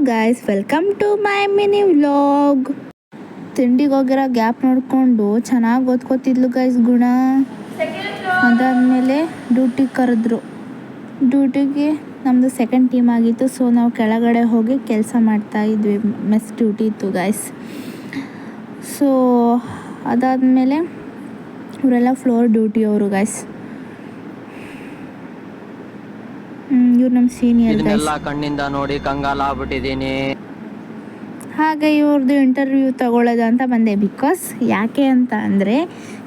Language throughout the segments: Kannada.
Guys, welcome to my mini vlog. ತಿಂಡಿಗೆ ಹೋಗಿರೋ ಗ್ಯಾಪ್ ನೋಡಿಕೊಂಡು ಚೆನ್ನಾಗಿ ಓದ್ಕೋತಿದ್ಲು ಗೈಸ್ ಗುಣ. ಅದಾದಮೇಲೆ ಡ್ಯೂಟಿಗೆ ಕರೆದ್ರು. ಡ್ಯೂಟಿಗೆ ನಮ್ಮದು ಸೆಕೆಂಡ್ ಟೀಮ್ ಆಗಿತ್ತು. ಸೊ ನಾವು ಕೆಳಗಡೆ ಹೋಗಿ ಕೆಲಸ ಮಾಡ್ತಾಯಿದ್ವಿ. ಮೆಸ್ ಡ್ಯೂಟಿ ಇತ್ತು ಗೈಸ್. ಸೊ ಅದಾದಮೇಲೆ ಇವರೆಲ್ಲ ಫ್ಲೋರ್ ಡ್ಯೂಟಿ ಅವರು ಗೈಸ್. ಇವ್ರು ನಮ್ಮ ಸೀನಿಯರ್ ಗೈಸ್. ಕಣ್ಣಿಂದ ನೋಡಿ ಕಂಗಾಲಾಗ್ಬಿಟ್ಟಿದ್ದೀನಿ. ಹಾಗೆ ಇವ್ರದ್ದು ಇಂಟರ್ವ್ಯೂ ತಗೊಳ್ಳೋದು ಅಂತ ಬಂದೆ. ಬಿಕಾಸ್ ಯಾಕೆ ಅಂತ ಅಂದರೆ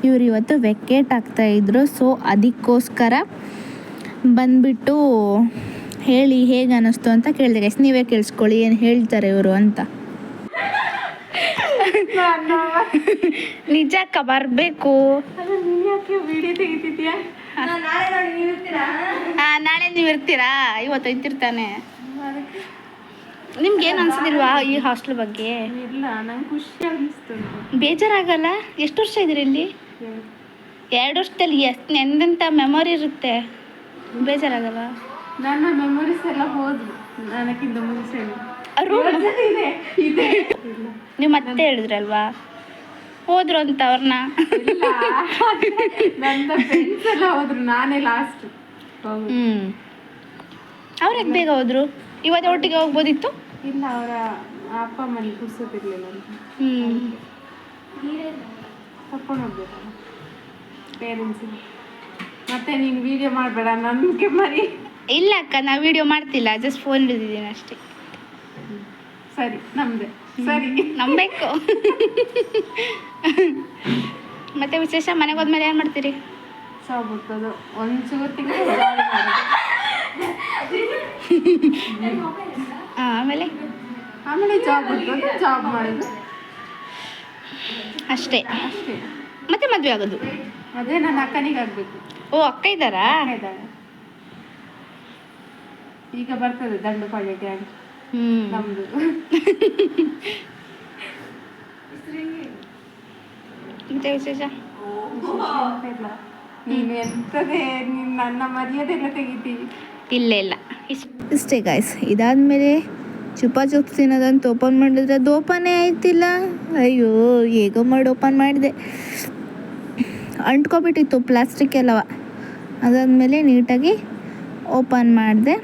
ಇವ್ರು ಇವತ್ತು ವೆಕೇಟ್ ಆಗ್ತಾಯಿದ್ರು. ಸೊ ಅದಕ್ಕೋಸ್ಕರ ಬಂದುಬಿಟ್ಟು ಹೇಳಿ ಹೇಗೆ ಅನ್ನಿಸ್ತು ಅಂತ ಕೇಳಿದೆ ಗೈಸ್. ನೀವೇ ಕೇಳಿಸ್ಕೊಳ್ಳಿ ಏನು ಹೇಳ್ತಾರೆ ಇವರು ಅಂತ. ನಿಜಕ್ಕ ಬರಬೇಕು. ನಾಳೆ ನೀವು ಇರ್ತೀರಾ? ಇವತ್ತು ಇರ್ತಿರ್ತಾನೆ. ನಿಮ್ಗೇನು ಅನ್ಸೋದಿಲ್ವಾ ಈ ಹಾಸ್ಟೆಲ್ ಬಗ್ಗೆ? ಇಲ್ಲ, ನಂಗೆ ಖುಷಿ ಅನಿಸ್ತು. ಬೇಜಾರಾಗಲ್ಲ? ಎಷ್ಟು ವರ್ಷ ಇದ್ದೀರಿ ಇಲ್ಲಿ? 2 ವರ್ಷದಲ್ಲಿ ಎಷ್ಟು ಎಂತೆಂಥ ಮೆಮೊರಿ ಇರುತ್ತೆ. ಬೇಜಾರಾಗಲ್ಲ? ನನ್ನ ಮೆಮೊರೀಸ್ ಎಲ್ಲ ಹೋದ್ವು ನನಗಿಂತ ಮುಂಚೆ. ನೀವು ಮತ್ತೆ ಹೇಳಿದ್ರಲ್ವಾ ಹೋದ್ರು ಅಂತ ಅವ್ರನ್ನ? ನನ್ನ ಫ್ರೆಂಡ್ಸ್ ಎಲ್ಲ ಹೋದ್ರು, ನಾನೇ ಲಾಸ್ಟ್. ಅವ್ರಿಗೆ ಬೇಗ ಹೋದ್ರು. ಇವತ್ತು ಒಟ್ಟಿಗೆ ಹೋಗ್ಬೋದಿತ್ತು. ಇಲ್ಲ, ಅವರ ಅಪ್ಪ ಅಮ್ಮನಿಗೆ ಕೂರ್ಸೋದಿರ್ಲಿಲ್ಲ ಅಂತ ಕರ್ಕೊಂಡು ಹೋಗ್ಬೇಕಲ್ಲ ಪೇರೆಂಟ್ಸಿಗೆ. ಮತ್ತೆ ನೀನು ವಿಡಿಯೋ ಮಾಡಬೇಡ ನನಗೆ ಮರಿ. ಇಲ್ಲ ಅಕ್ಕ, ನಾ ವಿಡಿಯೋ ಮಾಡ್ತಿಲ್ಲ, ಜಸ್ಟ್ ಫೋನ್ ಹಿಡಿದಿದ್ದೀನಿ ಅಷ್ಟೇ. ಸರಿ, ನಮ್ದೆ ಸರಿ, ನಂಬೇಕು. ಮತ್ತೆ ವಿಶೇಷ? ಮನೆಗೆ ಹೋದ್ಮೇಲೆ ಏನು ಮಾಡ್ತೀರಿ? ಸಾವು ಬಿಡ್ತದು ಒಂಚೂರು ತಿಂಗಳು. ಆಮೇಲೆ ಜಾಬ್ ಬಿಡ್ತದೆ, ಜಾಬ್ ಮಾಡೋದು ಅಷ್ಟೇ. ಅಷ್ಟೇ. ಮತ್ತೆ ಮದುವೆ ಆಗೋದು? ಅದೇ ನನ್ನ ಅಕ್ಕನಿಗೆ ಆಗಬೇಕು. ಓ, ಅಕ್ಕ ಇದ್ದಾರಾ? ಇದ್ದಾಳೆ. ಈಗ ಬರ್ತದೆ ದಂಡುಪಾಳ್ಯ ಗ್ಯಾಂಗ್ ನಮ್ದು. ಮತ್ತೆ ವಿಶೇಷ? ನೀನು ಎಂತದೇ, ನೀನು ನನ್ನ ಮರ್ಯಾದೆಲ್ಲ ತೆಗಿತೀವಿ. ಇಲ್ಲ ಇಲ್ಲ, ಇಷ್ಟೇ ಗಾಯ್ಸ್. ಇದಾದಮೇಲೆ ಚುಪ್ಪ ಚುಪ್ ತಿನ್ನೋದಂತ ಓಪನ್ ಮಾಡಿದ್ರೆ ಅದು ಓಪನೇ ಆಯ್ತಿಲ್ಲ. ಅಯ್ಯೋ, ಹೇಗೋ ಮಾಡಿ ಓಪನ್ ಮಾಡಿದೆ. ಅಂಟ್ಕೊಬಿಟ್ಟಿತ್ತು ಪ್ಲಾಸ್ಟಿಕ್ ಎಲ್ಲವ. ಅದಾದಮೇಲೆ ನೀಟಾಗಿ ಓಪನ್ ಮಾಡಿದೆ.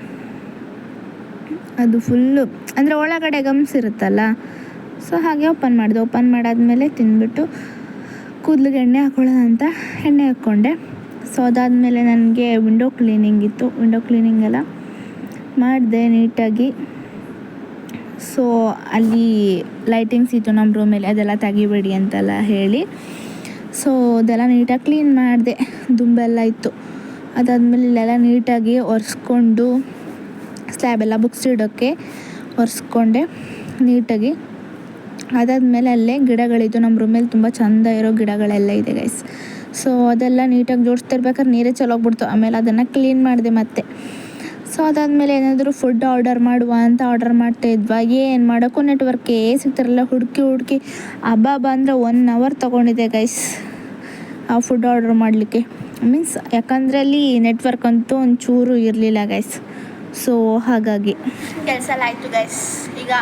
ಅದು ಫುಲ್ಲು ಅಂದರೆ ಒಳಗಡೆ ಗಮ್ಸ್ ಇರುತ್ತಲ್ಲ, ಸೊ ಹಾಗೆ ಓಪನ್ ಮಾಡಿದೆ. ಓಪನ್ ಮಾಡಾದ್ಮೇಲೆ ತಿಂದ್ಬಿಟ್ಟು ಕೂದಲಿಗೆ ಎಣ್ಣೆ ಹಾಕೊಳ್ಳೋಣ ಅಂತ ಎಣ್ಣೆ ಹಾಕ್ಕೊಂಡೆ. ಸೊ ಅದಾದಮೇಲೆ ನನಗೆ ವಿಂಡೋ ಕ್ಲೀನಿಂಗ್ ಇತ್ತು. ವಿಂಡೋ ಕ್ಲೀನಿಂಗ್ ಎಲ್ಲ ಮಾಡಿದೆ ನೀಟಾಗಿ. ಸೊ ಅಲ್ಲಿ ಲೈಟಿಂಗ್ಸ್ ಇತ್ತು ನಮ್ಮ ರೂಮಲ್ಲಿ, ಅದೆಲ್ಲ ತೆಗಿಬೇಡಿ ಅಂತೆಲ್ಲ ಹೇಳಿ. ಸೊ ಅದೆಲ್ಲ ನೀಟಾಗಿ ಕ್ಲೀನ್ ಮಾಡಿದೆ. ದುಂಬೆಲ್ಲ ಇತ್ತು. ಅದಾದಮೇಲೆ ಇಲ್ಲೆಲ್ಲ ನೀಟಾಗಿ ಒರೆಸ್ಕೊಂಡು ಸ್ಲ್ಯಾಬೆಲ್ಲ ಬುಕ್ಸ್ ಇಡೋಕ್ಕೆ ಒರೆಸ್ಕೊಂಡೆ ನೀಟಾಗಿ. ಅದಾದಮೇಲೆ ಅಲ್ಲೇ ಗಿಡಗಳಿದ್ದು ನಮ್ಮ ರೂಮಲ್ಲಿ ತುಂಬ ಚೆಂದ ಇರೋ ಗಿಡಗಳೆಲ್ಲ ಇದೆ ಗೈಸ್. ಸೊ ಅದೆಲ್ಲ ನೀಟಾಗಿ ಜೋಡಿಸ್ತಿರ್ಬೇಕಾದ್ರೆ ನೀರೇ ಚಲೋಗ್ಬಿಡ್ತು. ಆಮೇಲೆ ಅದನ್ನು ಕ್ಲೀನ್ ಮಾಡಿದೆ ಮತ್ತೆ. ಸೊ ಅದಾದಮೇಲೆ ಏನಾದರೂ ಫುಡ್ ಆರ್ಡರ್ ಮಾಡುವ ಅಂತ ಆರ್ಡರ್ ಮಾಡ್ತಾಯಿದ್ವಾ. ಏನು ಮಾಡೋಕ್ಕೂ ನೆಟ್ವರ್ಕೇ ಸಿಗ್ತಾರಲ್ಲ. ಹುಡುಕಿ ಹಬ್ಬ ಅಂದರೆ 1 hour ತೊಗೊಂಡಿದೆ ಗೈಸ್ ಆ ಫುಡ್ ಆರ್ಡರ್ ಮಾಡಲಿಕ್ಕೆ. ಮೀನ್ಸ್ ಯಾಕಂದರೆ ಅಲ್ಲಿ ನೆಟ್ವರ್ಕ್ ಅಂತೂ ಒಂಚೂರು ಇರಲಿಲ್ಲ ಗೈಸ್. ಸೊ ಹಾಗಾಗಿ ಕೆಲಸ ಎಲ್ಲ ಆಯಿತು ಗೈಸ್. ಈಗ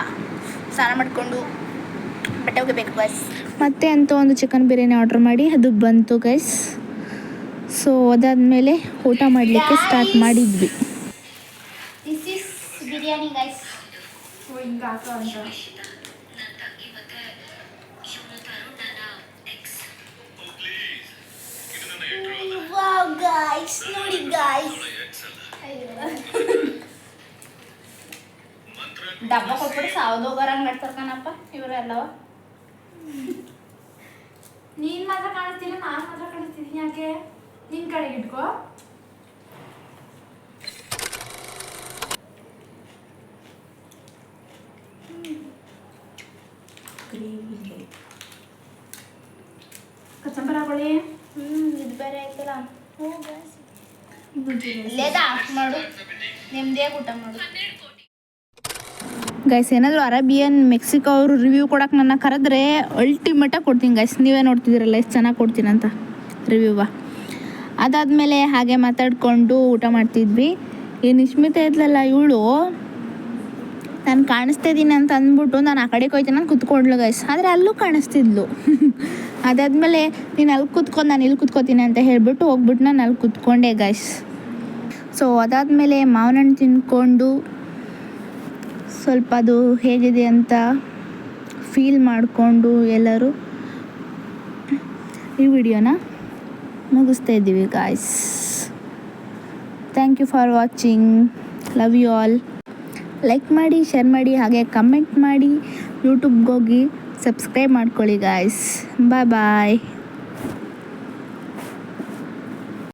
ಸ್ನಾನ ಮಾಡಿಕೊಂಡು ಬಟ್ಟೆ ಒಗಿಬೇಕು ಗೈಸ್. ಮತ್ತೆ ಅಂತ ಒಂದು ಚಿಕನ್ ಬಿರಿಯಾನಿ ಆರ್ಡರ್ ಮಾಡಿ ಅದು ಬಂತು ಗೈಸ್. ಸೊ ಅದಾದಮೇಲೆ ಊಟ ಮಾಡಲಿಕ್ಕೆ ಸ್ಟಾರ್ಟ್ ಮಾಡಿದ್ವಿ. This is biryani guys. Wow guys, ನೋಡಿ ಗೈಸ್. ಡಬ್ಬ ಕೊಟ್ಬಿಟ್ಟು ಸಾವದೋಗರಂಗೆ ನಡ್ತಾರಕನಪ್ಪ ಇವರೆಲ್ಲವ. ನೀನ್ ಮಾತ್ರ ಕಾಣಿಸ್ತಿಲ್ಲ, ನಾನು ಮಾತ್ರ ಕಾಣಿಸ್ತಿದ್ದೀನಿ. ಯಾಕೆ? ನಿನ್ ಕಡೆಗೆ ಇಟ್ಕೋ. ಕಚಂಬರ ಹಾಕೊಳ್ಳಿ. ಇದು ಬೇರೆ ಆಯ್ತಲ್ಲ. ಲೇದಾ ಮಾಡು, ನಿಮ್ದೇ ಊಟ ಮಾಡು ಗೈಸ್. ಏನಾದರೂ ಅರೇಬಿಯನ್ ಮೆಕ್ಸಿಕೋ ಅವರು ರಿವ್ಯೂ ಕೊಡೋಕೆ ನನ್ನ ಕರೆದ್ರೆ ಅಲ್ಟಿಮೇಟಾಗಿ ಕೊಡ್ತೀನಿ ಗೈಸ್. ನೀವೇ ನೋಡ್ತಿದ್ದೀರಲ್ಲ ಎಷ್ಟು ಚೆನ್ನಾಗಿ ಕೊಡ್ತೀನಿ ಅಂತ ರಿವ್ಯೂವ. ಅದಾದಮೇಲೆ ಹಾಗೆ ಮಾತಾಡಿಕೊಂಡು ಊಟ ಮಾಡ್ತಿದ್ವಿ. ಈ ನಿಶ್ಮಿತ ಇದ್ಲಲ್ಲ ಇವಳು, ನಾನು ಕಾಣಿಸ್ತಾ ಇದ್ದೀನಿ ಅಂತ ಅಂದ್ಬಿಟ್ಟು ನಾನು ಆ ಕಡೆಗೆ ಹೋಯ್ತೀನಿ ನಾನು ಕೂತ್ಕೊಂಡ್ಲು ಗೈಸ್. ಆದರೆ ಅಲ್ಲೂ ಕಾಣಿಸ್ತಿದ್ಲು. ಅದಾದಮೇಲೆ ನೀನು ಅಲ್ಲಿ ಕೂತ್ಕೊಂಡು ನಾನು ಇಲ್ಲಿ ಕೂತ್ಕೋತೀನಿ ಅಂತ ಹೇಳಿಬಿಟ್ಟು ಹೋಗ್ಬಿಟ್ಟು ನಾನು ಅಲ್ಲಿ ಕೂತ್ಕೊಂಡೆ ಗೈಸ್. ಸೊ ಅದಾದಮೇಲೆ ಮಾವಿನ ಹಣ್ಣು ತಿಂದ್ಕೊಂಡು ಸ್ವಲ್ಪ ಅದು ಹೇಗಿದೆ ಅಂತ ಫೀಲ್ ಮಾಡಿಕೊಂಡು ಎಲ್ಲರೂ ಈ ವಿಡಿಯೋನ ಮುಗಿಸ್ತಾ ಇದ್ದೀವಿ guys. Thank you for watching. Love you all. Like ಮಾಡಿ, ಶೇರ್ ಮಾಡಿ, ಹಾಗೆ ಕಮೆಂಟ್ ಮಾಡಿ, ಯೂಟ್ಯೂಬ್ಗೆ ಹೋಗಿ ಸಬ್ಸ್ಕ್ರೈಬ್ ಮಾಡ್ಕೊಳ್ಳಿ ಗಾಯ್ಸ್. ಬಾಯ್ ಬಾಯ್.